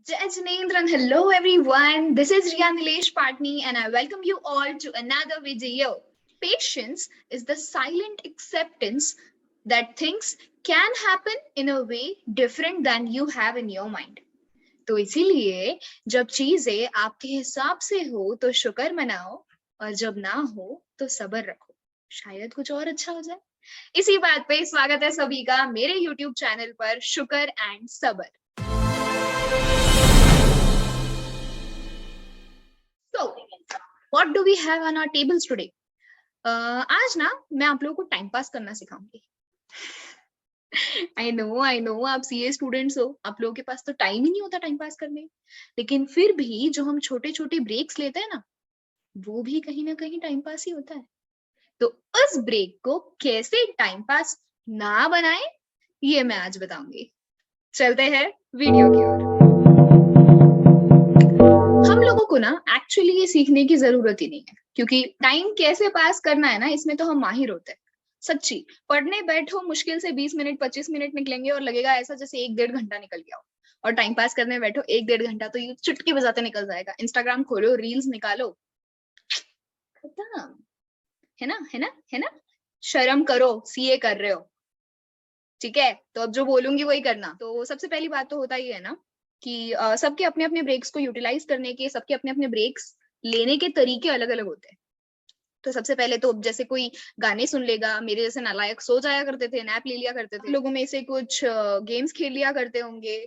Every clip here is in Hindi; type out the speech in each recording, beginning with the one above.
Jai Jinendra and hello everyone. This is Riya Nilesh Patni and I welcome you all to another video. Patience is the silent acceptance that things can happen in a way different than you have in your mind. तो इसीलिए जब चीजें आपके हिसाब से हो तो शुक्र मनाओ और जब ना हो तो सब्र रखो, शायद कुछ और अच्छा हो जाए। इसी बात पे स्वागत है सभी का मेरे YouTube चैनल पर शुक्र एंड सब्र। So, what do we have on our tables today? आज ना मैं आप लोगों को टाइम पास करना सिखाऊंगी। आई नो आप सीए स्टूडेंट्स हो, आप लोगों के पास तो टाइम ही नहीं होता टाइम पास करने, लेकिन फिर भी जो हम छोटे छोटे ब्रेक्स लेते हैं ना, वो भी कहीं ना कहीं टाइम पास ही होता है। तो उस ब्रेक को कैसे टाइम पास ना बनाए, ये मैं आज बताऊंगी। चलते हैं वीडियो की ओर। हम लोगों को ना एक्चुअली ये सीखने की जरूरत ही नहीं है, क्योंकि टाइम कैसे पास करना है ना, इसमें तो हम माहिर होते हैं। सच्ची, पढ़ने बैठो मुश्किल से 20 मिनट 25 मिनट निकलेंगे और लगेगा ऐसा जैसे 1-1.5 घंटा निकल गया हो। और टाइम पास करने बैठो 1-1.5 घंटा तो ये चुटकी बजाते निकल जाएगा। इंस्टाग्राम खोलो, रील्स निकालो, खत्म। है ना, है ना, है ना। शर्म करो, सीए कर रहे हो, ठीक है? तो अब जो बोलूंगी वही करना। तो सबसे पहली बात तो होता ही है ना कि सबके अपने अपने ब्रेक्स को यूटिलाइज करने के, सबके अपने अपने ब्रेक्स लेने के तरीके अलग अलग होते हैं। तो सबसे पहले तो जैसे कोई गाने सुन लेगा, मेरे जैसे नालायक सो जाया करते थे, नैप ले लिया करते थे। लोगों में से कुछ गेम्स खेल लिया करते होंगे,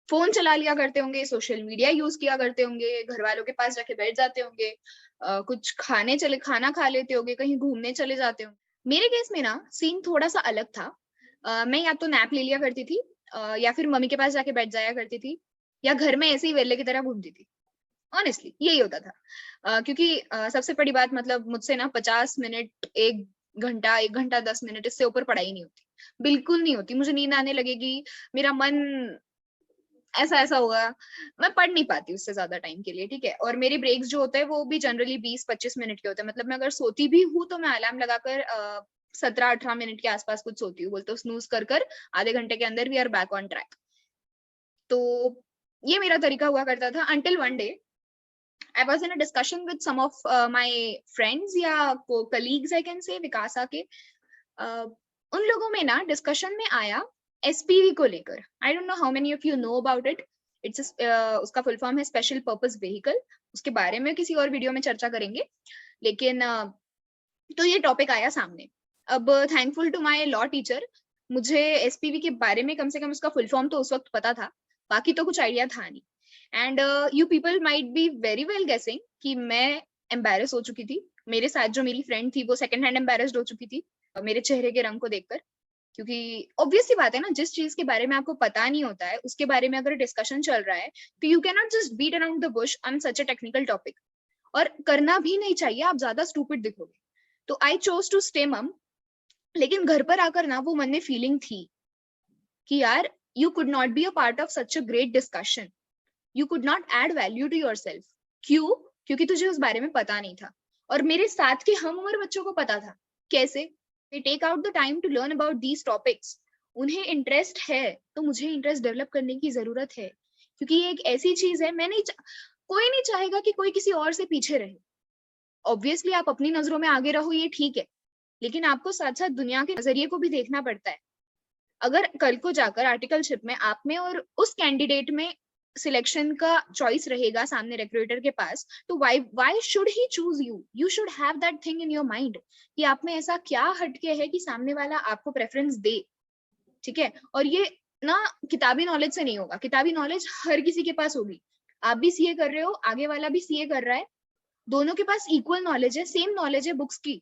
फोन चला लिया करते होंगे, सोशल मीडिया यूज किया करते होंगे, घर वालों के पास जाके बैठ जाते होंगे, कुछ खाना खा लेते होंगे, कहीं घूमने चले जाते होंगे। मेरे केस में ना सीन थोड़ा सा अलग था। मैं या तो नैप ले लिया करती थी, या फिर मम्मी के पास जाके बैठ जाया करती थी, या घर में ऐसे ही वेले की तरह घूमती थी। ऑनेस्टली यही होता था। क्योंकि सबसे बड़ी बात, मतलब मुझसे ना 50 मिनट 1 घंटा 1 घंटा 10 मिनट इससे ऊपर पढ़ाई नहीं होती, बिल्कुल नहीं होती। मुझे नींद आने लगेगी, मेरा मन ऐसा ऐसा होगा, मैं पढ़ नहीं पाती उससे ज्यादा टाइम के लिए, ठीक है? और मेरे ब्रेक्स जो होते हैं वो भी जनरली 20-25 मिनट के होते हैं। मतलब मैं अगर सोती भी हूँ तो मैं अलार्म लगाकर 17-18 मिनट के आसपास कुछ सोती हूँ, बोलते स्नूज कर कर आधे घंटे के अंदर we are back on track. तो ये मेरा तरीका हुआ करता था until one day I was in a discussion with some of my friends या colleagues I can say, विकास आके उन लोगों में ना डिस्कशन में आया एसपीवी को लेकर। I don't know how many of you know about it. It's उसका फुल फॉर्म है स्पेशल पर्पस व्हीकल। उसके बारे में किसी और वीडियो में चर्चा करेंगे, लेकिन तो ये टॉपिक आया सामने। अब thankful to my law teacher, मुझे एसपीवी के बारे में कम से कम उसका फुल फॉर्म तो उस वक्त पता था, बाकी तो कुछ आइडिया था नहीं। And you people might be very well गेसिंग कि मैं एम्बेरस हो चुकी थी। मेरे साथ जो मेरी फ्रेंड थी वो सेकंड हैंड एम्बेरस्ड हो चुकी थी मेरे चेहरे के रंग को देखकर। क्योंकि ऑब्वियस सी बात है ना, जिस चीज के बारे में आपको पता नहीं होता है उसके बारे में अगर डिस्कशन चल रहा है तो you can not just beat around the bush on such a technical topic. और करना भी नहीं चाहिए, आप ज्यादा स्टूपिड दिखोगे। तो आई चोज टू स्टे मम। लेकिन घर पर आकर ना वो मन में फीलिंग थी कि यार you could not be a part of such a great discussion, you could not add value to yourself. क्यों? क्योंकि तुझे उस बारे में पता नहीं था। और मेरे साथ के हम उम्र बच्चों को पता था। कैसे? They take out the time to learn about these topics. उन्हें इंटरेस्ट है तो मुझे इंटरेस्ट डेवलप करने की जरूरत है, क्योंकि ये एक ऐसी चीज है, कोई नहीं चाहेगा कि कोई किसी और से पीछे रहे। ऑब्वियसली आप अपनी नजरों में आगे रहो, ये ठीक है, लेकिन आपको साथ साथ दुनिया के नजरिए को भी देखना पड़ता है। अगर कल को जाकर आर्टिकलशिप में आप में और उस कैंडिडेट में सिलेक्शन का चॉइस रहेगा सामने रिक्रूटर के पास, तो why should he choose you? You should have that thing in your mind कि आप में ऐसा क्या हटके है कि सामने वाला आपको प्रेफरेंस दे, ठीक है? और ये ना किताबी नॉलेज से नहीं होगा, किताबी नॉलेज हर किसी के पास होगी। आप भी सीए कर रहे हो, आगे वाला भी सीए कर रहा है, दोनों के पास इक्वल नॉलेज है, सेम नॉलेज है बुक्स की।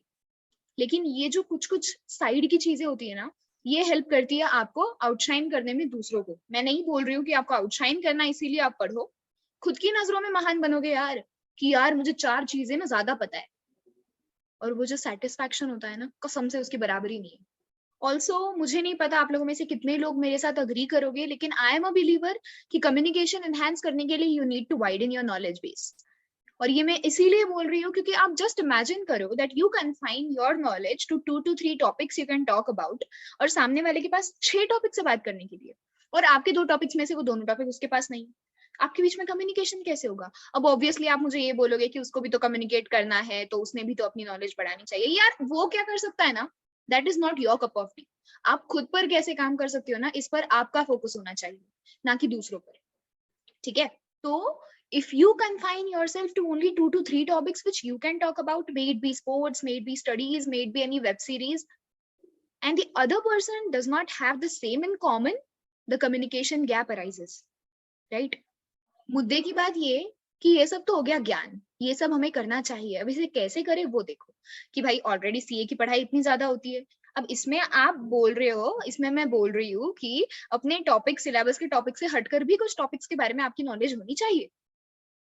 लेकिन ये जो कुछ कुछ साइड की चीजें होती है ना, ये हेल्प करती है आपको आउटशाइन करने में दूसरों को। मैं नहीं बोल रही हूँ कि आपको आउटशाइन करना इसीलिए आप पढ़ो, खुद की नजरों में महान बनोगे यार, कि यार मुझे 4 चीजें ना ज्यादा पता है। और वो जो सेटिस्फैक्शन होता है ना, कसम से उसकी बराबरी नहीं है। ऑल्सो मुझे नहीं पता आप लोगों में से कितने लोग मेरे साथ अग्री करोगे, लेकिन आई एम अ बिलीवर कि कम्युनिकेशन एनहांस करने के लिए you need to widen your knowledge base. और ये मैं इसीलिए बोल रही हूँ क्योंकि आप जस्ट इमेजिन करो that you confine your knowledge to 2 to 3 topics you can talk about, और सामने वाले के पास 6 टॉपिक से बात करने के लिए, और आपके 2 टॉपिक्स में से वो दोनों टॉपिक उसके पास नहीं। आपके बीच में कम्युनिकेशन कैसे होगा? अब ऑब्वियसली आप मुझे ये बोलोगे कि उसको भी तो कम्युनिकेट करना है, तो उसने भी तो अपनी नॉलेज बढ़ानी चाहिए। यार वो क्या कर सकता है ना, that is not your cup of T. आप खुद पर कैसे काम कर सकते हो ना, इस पर आपका फोकस होना चाहिए, ना कि दूसरों पर। ठीक है? तो if you confine yourself to only 2 to 3 topics which you can talk about, may it be sports, may it be studies, may it be any web series, and the other person does not have the same in common, the communication gap arises, right? मुद्दे की बात ये कि ये सब तो हो गया ज्ञान, ये सब हमें करना चाहिए। अब इसे कैसे करें वो देखो, कि भाई ऑलरेडी सीए की पढ़ाई इतनी ज्यादा होती है, अब इसमें आप बोल रहे हो, इसमें मैं बोल रही हूँ कि अपने टॉपिक, सिलेबस के टॉपिक से हटकर भी कुछ टॉपिक्स के बारे में आपकी नॉलेज होनी चाहिए,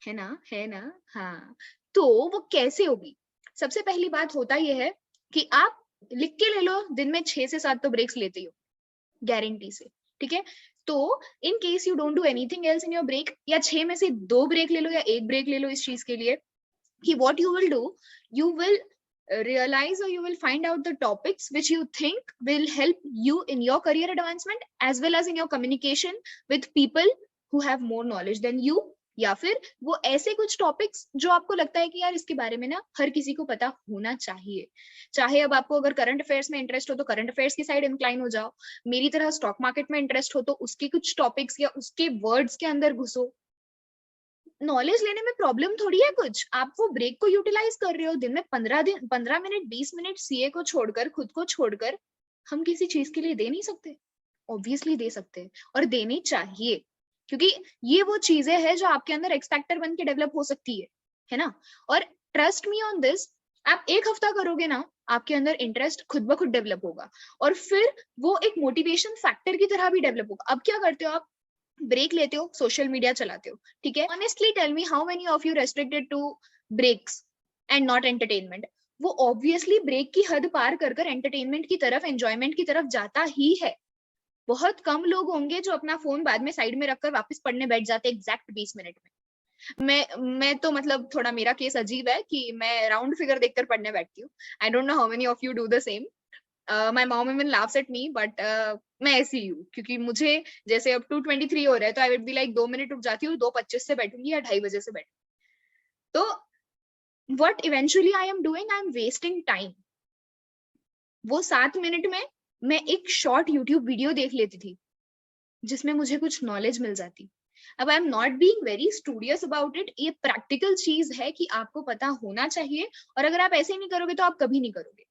है ना? है ना? हाँ। तो वो कैसे होगी? सबसे पहली बात होता यह है कि आप लिख के ले लो, दिन में 6 से 7 तो ब्रेक्स लेते ही हो, गारंटी से। ठीक है? तो in case you don't do anything else in your break, या 6 में से 2 ब्रेक ले लो या 1 ब्रेक ले लो इस चीज के लिए, कि what you will do, you will realize or you will find out the topics which you think will help you in your career advancement as well as in your communication with people who have more knowledge than you, या फिर वो ऐसे कुछ टॉपिक्स जो आपको लगता है कि यार इसके बारे में ना हर किसी को पता होना चाहिए। चाहे अब आपको अगर करंट अफेयर्स में इंटरेस्ट हो तो करंट अफेयर्स की साइड इंक्लाइन हो जाओ, मेरी तरह स्टॉक मार्केट में इंटरेस्ट हो तो उसके कुछ टॉपिक्स या उसके वर्ड्स के अंदर घुसो। नॉलेज लेने में प्रॉब्लम थोड़ी है कुछ, आप वो ब्रेक को यूटिलाइज कर रहे हो। दिन में 15 मिनट 20 मिनट सीए को छोड़कर, खुद को छोड़कर हम किसी चीज के लिए दे नहीं सकते? ऑब्वियसली दे सकते हैं और देनी चाहिए, क्योंकि ये वो चीजें हैं जो आपके अंदर एक्सपेक्टर बन के डेवलप हो सकती है ना? और ट्रस्ट मी ऑन दिस, आप 1 हफ्ता करोगे ना, आपके अंदर इंटरेस्ट खुद ब खुद डेवलप होगा और फिर वो एक मोटिवेशन फैक्टर की तरह भी डेवलप होगा। अब क्या करते हो आप? ब्रेक लेते हो, सोशल मीडिया चलाते हो, ठीक है? Honestly tell me how many of you restricted to breaks and not entertainment? वो ऑब्वियसली ब्रेक की हद पार कर कर एंटरटेनमेंट की तरफ, एंजॉयमेंट की तरफ जाता ही है। बहुत कम लोग होंगे जो अपना फोन बाद में साइड में रखकर वापस पढ़ने बैठ जाते एग्जैक्ट 20 मिनट में। मैं तो मतलब थोड़ा मेरा केस अजीब है कि मैं राउंड फिगर देखकर पढ़ने बैठती हूँ। I don't know how many of you do the same. My mom even laughs at me, but मैं ऐसी ही हूँ, क्योंकि मुझे जैसे अब 2:23 हो रहा है तो I would be like 2 minute रुक जाती हूँ, 2:25 से बैठूंगी या 2:30 से बैठूंगी। तो what eventually I am doing, I am wasting time। वो 7 मिनट में मैं एक शॉर्ट यूट्यूब वीडियो देख लेती थी जिसमें मुझे कुछ नॉलेज मिल जाती। अब I am not being very studious about it, ये प्रैक्टिकल चीज है कि आपको पता होना चाहिए, और अगर आप ऐसे नहीं करोगे तो आप कभी नहीं करोगे,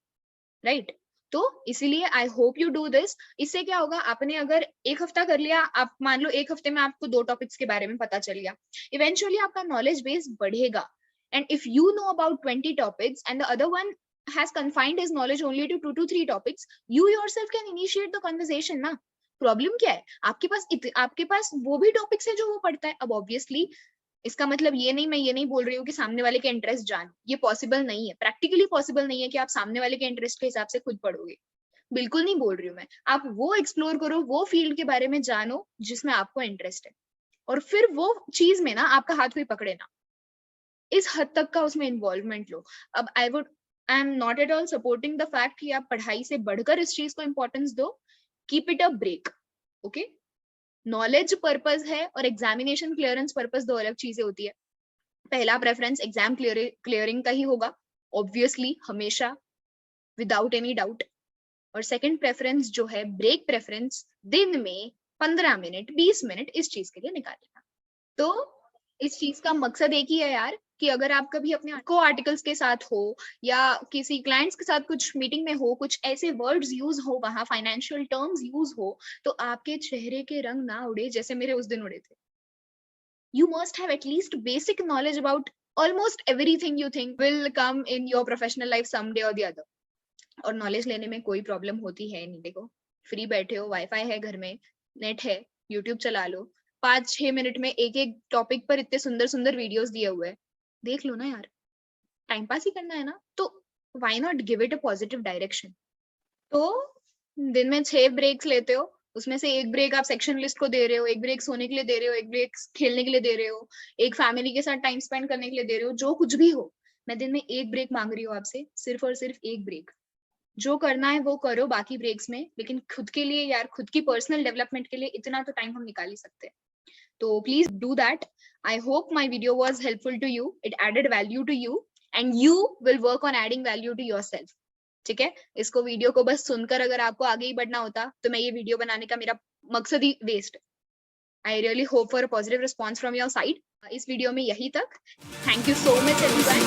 राइट? तो इसीलिए I hope you do this. इससे क्या होगा, आपने अगर 1 हफ्ता कर लिया, आप मान लो 1 हफ्ते में आपको 2 टॉपिक्स के बारे में पता चल गया, इवेंचुअली आपका नॉलेज बेस बढ़ेगा। And if you know about 20 topics and the other one has confined his knowledge only to 2 to 3 topics, you yourself can initiate the conversation ना। प्रॉब्लम क्या है? आपके पास वो भी टॉपिक्स है जो वो पढ़ता है। अब ऑब्वियसली इसका मतलब ये नहीं, मैं ये नहीं बोल रही हूँ कि सामने वाले के इंटरेस्ट जान, ये पॉसिबल नहीं है, प्रैक्टिकली पॉसिबल नहीं है कि आप सामने वाले के इंटरेस्ट के हिसाब से खुद पढ़ोगे। बिल्कुल नहीं बोल रही हूँ मैं। आप वो एक्सप्लोर करो, वो फील्ड के बारे में जानो जिसमें आपको इंटरेस्ट है, और फिर वो चीज में ना आपका हाथ कोई पकड़े ना, इस हद तक का उसमें इन्वॉल्वमेंट लो। अब I am not at all supporting the fact कि आप पढ़ाई से बढ़कर इस चीज को इंपॉर्टेंस दो। Keep it a break, okay? Knowledge purpose है और एग्जामिनेशन क्लियरेंस पर्पस दो अलग चीजें होती है। पहला प्रेफरेंस एग्जाम क्लियरिंग का ही होगा ऑब्वियसली, हमेशा, विदाउट एनी डाउट। और सेकंड प्रेफरेंस जो है ब्रेक प्रेफरेंस, दिन में 15 मिनट 20 मिनट इस चीज के लिए निकालेगा। तो इस चीज का मकसद एक ही है यार, कि अगर आप कभी अपने को आर्टिकल्स के साथ हो या किसी क्लाइंट्स के साथ कुछ मीटिंग में हो, कुछ ऐसे वर्ड्स यूज हो, वहां फाइनेंशियल टर्म्स यूज हो, तो आपके चेहरे के रंग ना उड़े जैसे मेरे उस दिन उड़े थे। You must have at least basic knowledge about almost everything you think will come in your professional life someday or the other। और नॉलेज लेने में कोई प्रॉब्लम होती है नहीं। देखो, फ्री बैठे हो, वाईफाई है घर में, नेट है, यूट्यूब चला लो, 5-6 मिनट में एक एक टॉपिक पर इतने सुंदर सुंदर वीडियोस दिए हुए हैं, देख लो ना यार। टाइम पास ही करना है ना, तो why not give it a positive direction. तो दिन में 6 ब्रेक्स लेते हो, उसमें से 1 ब्रेक आप सेक्शन लिस्ट को दे रहे हो, 1 ब्रेक सोने के लिए दे रहे हो, 1 ब्रेक खेलने के लिए दे रहे हो, एक फैमिली के साथ टाइम स्पेंड करने के लिए दे रहे हो, जो कुछ भी हो। मैं दिन में 1 ब्रेक मांग रही हूँ आपसे, सिर्फ और सिर्फ 1 ब्रेक। जो करना है वो करो बाकी ब्रेक्स में, लेकिन खुद के लिए यार, खुद की पर्सनल डेवलपमेंट के लिए इतना तो टाइम हम निकाल ही सकते हैं। तो please do that. I hope my video was helpful to you, it added value to you and you will work on adding value to yourself. ठीक है, इसको वीडियो को बस सुनकर अगर आपको आगे ही बढ़ना होता तो मैं ये वीडियो बनाने का मेरा मकसद ही वेस्ट. I really hope for a positive response from your side. इस वीडियो में यही तक. Thank you so much everyone.